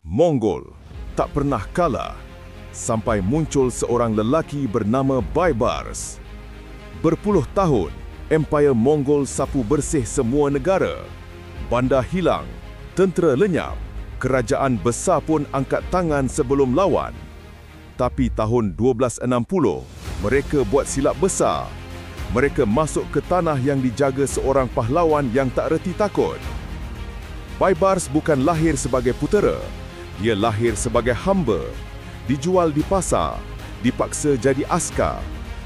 Mongol tak pernah kalah sampai muncul seorang lelaki bernama Baibars. Berpuluh tahun, Empayar Mongol sapu bersih semua negara. Bandar hilang, tentera lenyap, kerajaan besar pun angkat tangan sebelum lawan. Tapi tahun 1260, mereka buat silap besar. Mereka masuk ke tanah yang dijaga seorang pahlawan yang tak reti takut. Baibars bukan lahir sebagai putera. Dia lahir sebagai hamba, dijual di pasar, dipaksa jadi askar.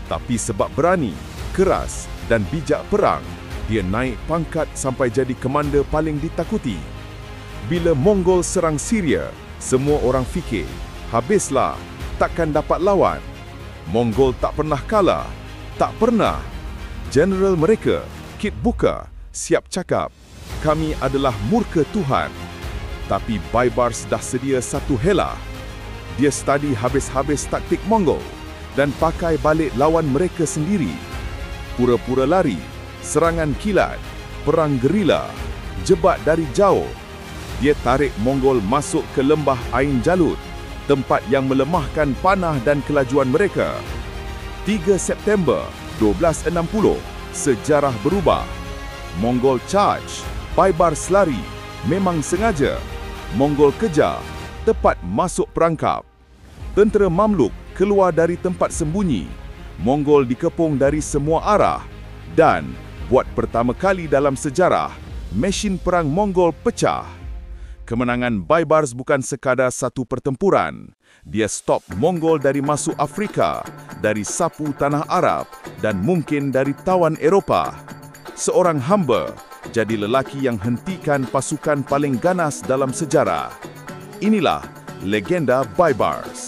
Tapi sebab berani, keras dan bijak perang, dia naik pangkat sampai jadi komander paling ditakuti. Bila Mongol serang Syria, semua orang fikir, habislah, takkan dapat lawan. Mongol tak pernah kalah, tak pernah. General mereka, Kit Booker, siap cakap, kami adalah murka Tuhan. Tapi Baibars dah sedia satu helah. Dia study habis-habis taktik Mongol dan pakai balik lawan mereka sendiri. Pura-pura lari, serangan kilat, perang gerila, jebak dari jauh. Dia tarik Mongol masuk ke lembah Ain Jalut, tempat yang melemahkan panah dan kelajuan mereka. 3 September 1260, sejarah berubah. Mongol charge, Baibars lari, memang sengaja. Mongol kejar, tepat masuk perangkap. Tentera Mamluk keluar dari tempat sembunyi. Mongol dikepung dari semua arah. Dan, buat pertama kali dalam sejarah, mesin perang Mongol pecah. Kemenangan Baibars bukan sekadar satu pertempuran. Dia stop Mongol dari masuk Afrika, dari sapu tanah Arab dan mungkin dari tawan Eropah. Seorang hamba jadi lelaki yang hentikan pasukan paling ganas dalam sejarah. Inilah legenda Baibars.